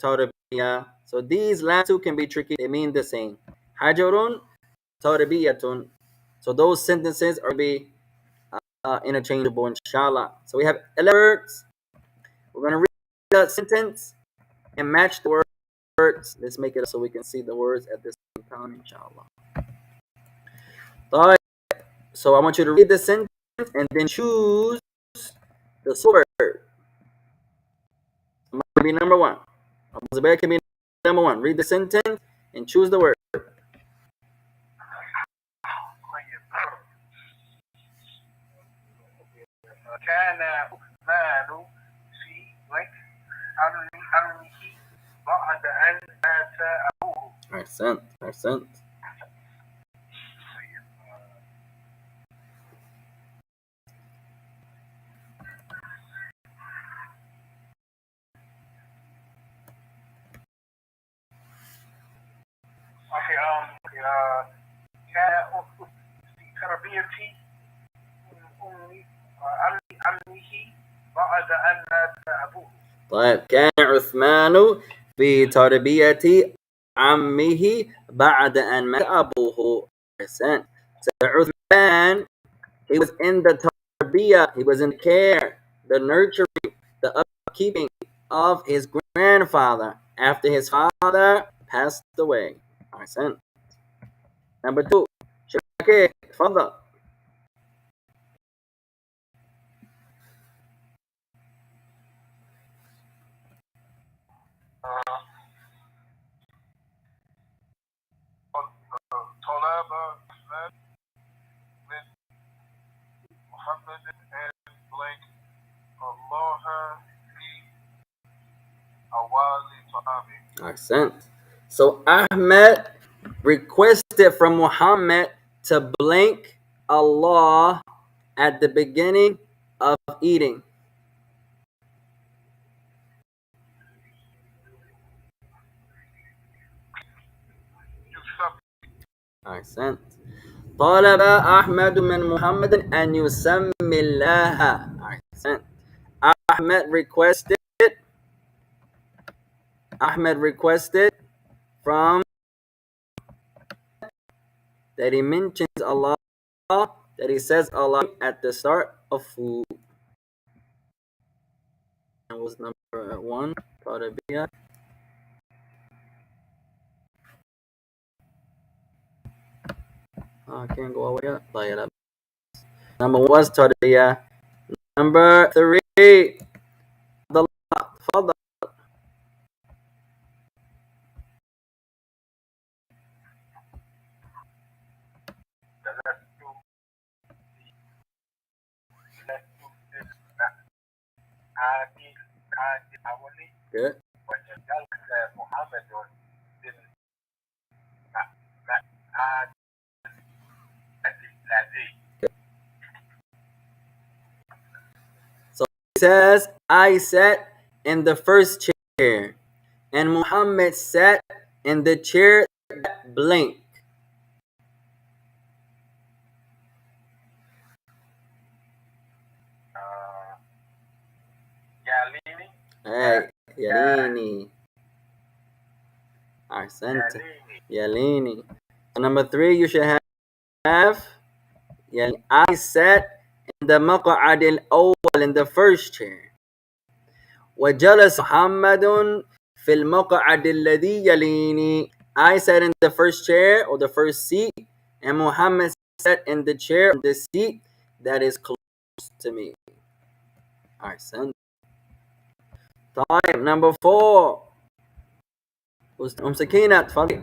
[SPEAKER 1] tarbiyah. So these last two can be tricky. They mean the same. Hajrun, tarbiyatun. So those sentences are be interchangeable, inshallah. So we have 11 words. We're going to read the sentence and match the words. Let's make it so we can see the words at the same time, inshallah. So I want you to read the sentence and then choose the word. Be number one. Zubair can be number one. Read the sentence and choose the word.
[SPEAKER 2] كان عثمان في عمه بعد أن مات أبوه.
[SPEAKER 1] أحسنت.
[SPEAKER 2] كان في تربية عمه بعد أن مات أبوه.
[SPEAKER 1] طيب كان عثمان في تربية عمه بعد أن مات أبوه. أحسنت. So Uthman, he was in the tarbiyah, he was in care, the nurturing, the upkeeping of his grandfather after his father passed away. Ahsan. Number two, Shawkaanee, تفضل.
[SPEAKER 2] طلب عثمان من محمد and blank الله في أول طعامه.
[SPEAKER 1] Ahsan. So Ahmed requested from Muhammad to blank Allah at the beginning of eating. Ahsan. طلب أحمد من محمد أن يسمي الله. Ahsan. Ahmed requested from that he mentions Allah, that he says Allah at the start of food. That was number 1, Tarabiyah. I can't go away yet. Number 1 was Tarabiyah. Number 3, Fadal. Good. So he says, I sat in the first chair, and Muhammad sat in the chair that blank. Hey, Yalini. Ahsanta. Yalini. Number 3, you should have I sat in the maq'ad al-awwal, in the first chair. وجلس محمد في المقعد الذي يليني. I sat in the first chair, or the first seat, and Muhammad sat in the chair, the seat that is close to me. Ahsanta. طيب, number 4. Sakina, تفضلي.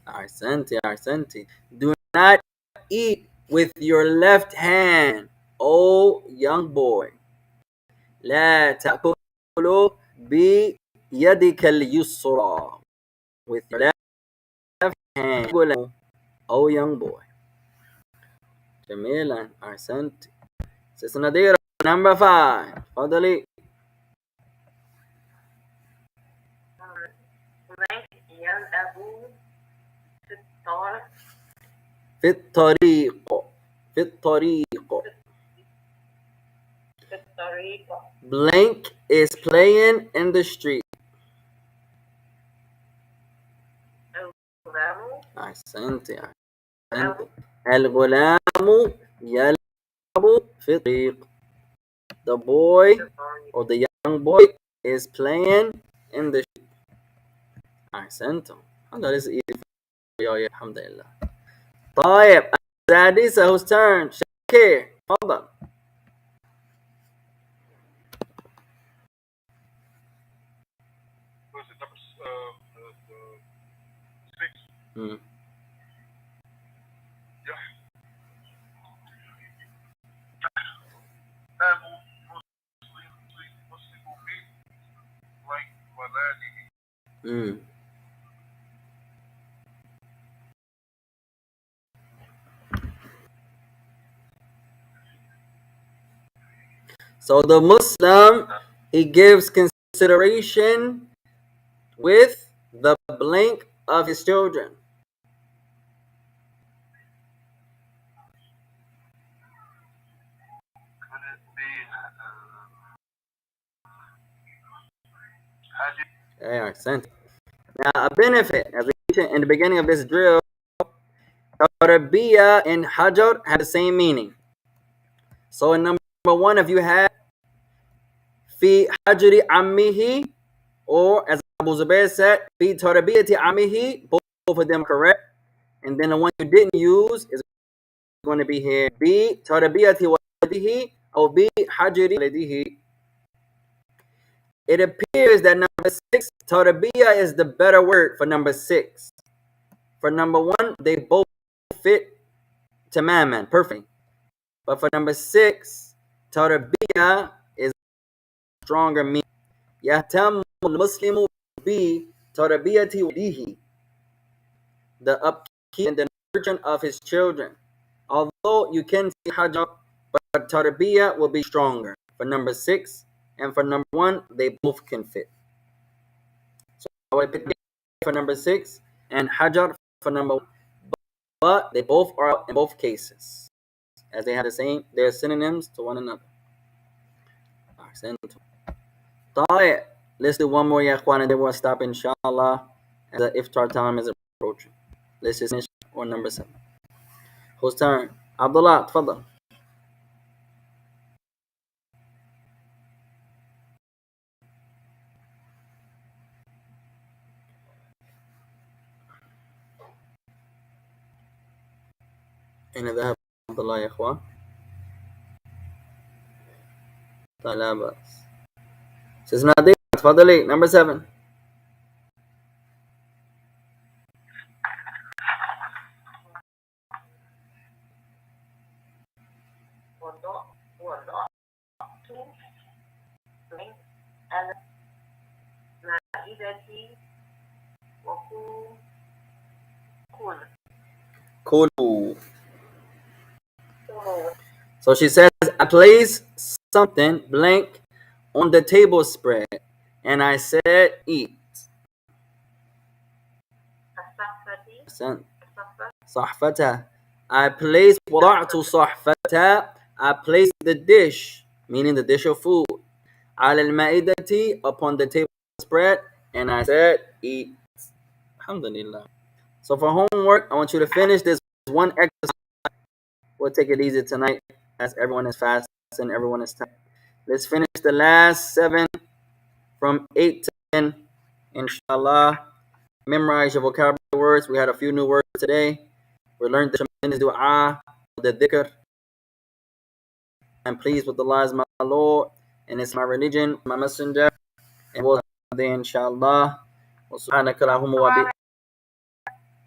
[SPEAKER 1] Ahsanti. Do not eat with your left hand, O young boy. لا تأكل بيدك اليسرى. With your left hand, O young boy. جميلا. أحسنت. Sister Nadira, number 5. تفضلي. في الطريق. Blank is playing in the street. أحسنتي. الغلام يلعب في الطريق. The boy, or the young boy, is playing in the street. أحسنتم. الحمد لله, this is easy for you. الحمد لله. طيب, السادسة, whose turn? شاكر, تفضل. So the Muslim, he gives consideration with the blank of his children. Accent. Now, a benefit, as we mentioned in the beginning of this drill, Tarbiyah and Hajar have the same meaning. So in number 1, if you have fi hajri ammihi, or as Abu Zubair said, fi tarbiyati ammihi, both of them correct. And then the one you didn't use is going to be here, bi tarbiyati waladihi, or bi hajri waladihi. It appears that number 6, tarbiyah, is the better word for number 6. For number 1, they both fit tamaman, perfect. But for number 6, tarbiyah is stronger meaning. يهتم المسلم بتربية ولده, the upkeep and the nurture of his children. Although you can see hajar, but tarbiyah will be stronger for number 6, and for number 1, they both can fit. So I would pick for number 6 and hajar for number 1. but they both are in both cases, as they have the same. They're synonyms to one another. طيب, let's do one more, ya ikhwan, and then we'll stop, inshallah, as the iftar time is approaching. Let's just finish on number 7. Whose turn? Abdullah, تفضل. أين ذهب عبد الله يا إخوان؟ طيب لا بأس. Sis Nadia, تفضلي, number 7.
[SPEAKER 3] وضعت على مائدتي
[SPEAKER 1] Kulu. So she says, I placed something blank on the table spread, and I said, eat. صحفتها. I placed وضعت صحفتها. I placed the dish, meaning the dish of food, على المائدة, upon the table spread, and I said, eat. Alhamdulillah. So for homework, I want you to finish this one exercise. We'll take it easy tonight, as everyone is fast and everyone is tired. Let's finish the last 7 from 8 to 10, inshallah. Memorize your vocabulary words. We had a few new words today. We learned the tremendous dua, the dhikr. I'm pleased with Allah as my Lord, and it's my religion, my messenger, and we'll have there, inshallah. وسبحانك اللهم وبحمدك.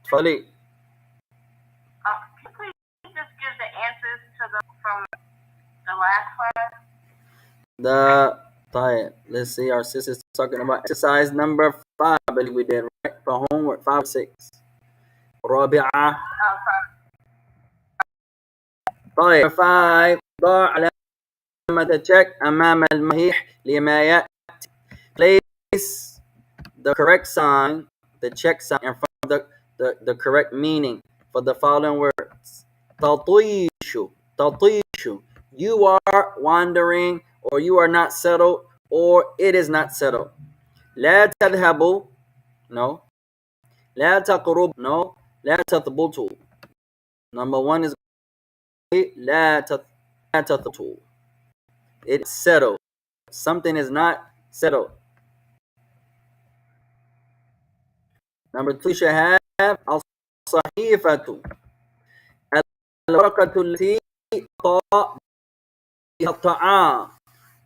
[SPEAKER 3] Can you please just give the answers from the last class?
[SPEAKER 1] طيب, let's see, our sisters talking about exercise number 5, I believe we did, right? For homework, 5, 6. رابعة. طيب, 5. ضع علامة check أمام المهيح لما يأتي. Place the correct sign, the check sign, in front of the correct meaning for the following words. تطيش. تطيش. You are wandering, or you are not settled, or it is not settled. لا تذهبوا. No. لا تقرب. No. لا تثبتوا. Number 1 is لا تثبتوا. It's settled. Something is not settled. Number 2 should have الصحيفة. الورقة التي طاء بها الطعام.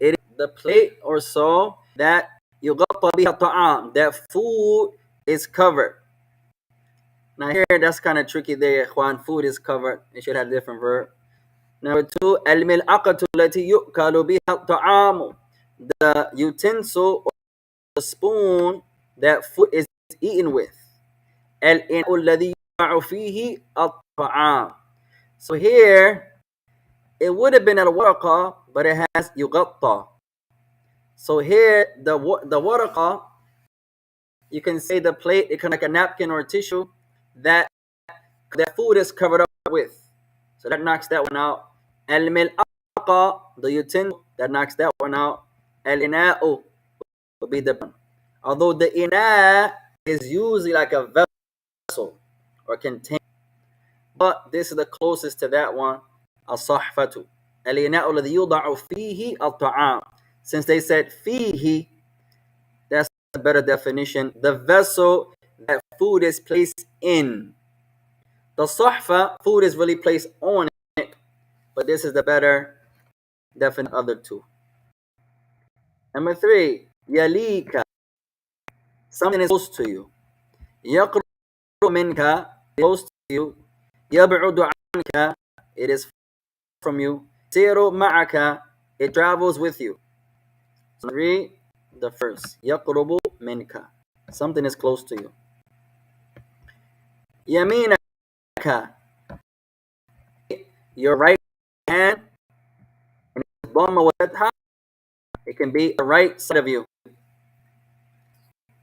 [SPEAKER 1] It is the plate or so that يغطى بها الطعام, that food is covered. Now here, that's kind of tricky there, ikhwan. Food is covered. It should have a different verb. Number 2, الملعقة التي يؤكل بها الطعام. The utensil or the spoon that food is eaten with. الإناء الذي يوضع فيه الطعام. So here, it would have been al-waraqa, but it has yugatta. So here, the waraqa, you can say the plate, it kind of like a napkin or a tissue that food is covered up with. So that knocks that one out. Al-mil'aqa, the utensil, that knocks that one out. Al-ina'u would be the one. Although the ina is usually like a vessel or container, but this is the closest to that one. As-sahfatu. Al-ina'u alladhi yuda'u fihi al-ta'am. Since they said fihi, that's a better definition. The vessel that food is placed in. The sahfa, food is really placed on it, but this is the better definition of the two. Number 3, yalika. Something is close to you. Yaqru minka, close to you. Yab'udu anka, it is from you. Siru ma'aka, it travels with you. So read the first. Yaqrubu minka, something is close to you. Yaminaka, your right hand. It can be the right side of you.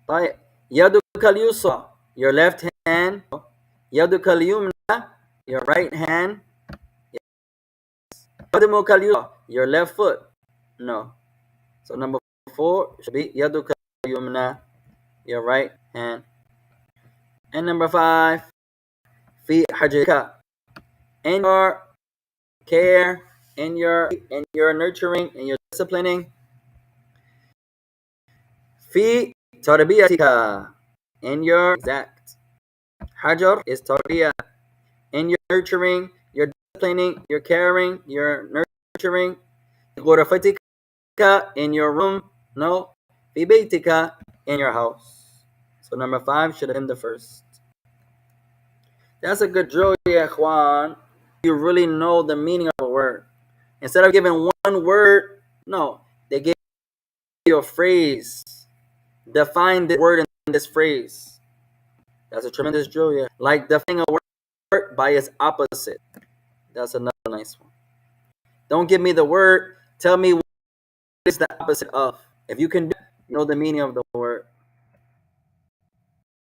[SPEAKER 1] Yaduka al-yusra, your left hand. Yaduka al-yumna, Your right hand. قدمك اليسرى. Your left foot. No. So number 4 should be يدك اليمنى. Your right hand. And number 5, في حجرك. In your care, in your nurturing, in your disciplining. في تربيتك. In your exact. Hajar is tarbiyah. In your nurturing, your disciplining, your caring, your nurturing. غرفتك, in your room. No. في بيتك, in your house. So number 5 should have been the first. That's a good drill, yeah, Juan. You really know the meaning of a word. Instead of giving one word, no, they give you a phrase. Define this word in this phrase. That's a tremendous drill, yeah. Like defining a word by its opposite. That's another nice one. Don't give me the word. Tell me what is the opposite of. If you can know the meaning of the word.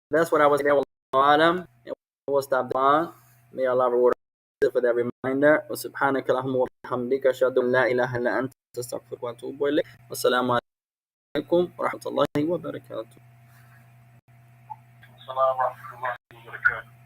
[SPEAKER 1] That's what I was saying. Adam. And we'll stop the. May Allah reward us for that reminder. وسبحانك اللهم وبحمدك أشهد أن لا إله إلا أنت أستغفرك وأتوب إليك. والسلام عليكم ورحمة الله وبركاته.
[SPEAKER 2] السلام ورحمة الله وبركاته.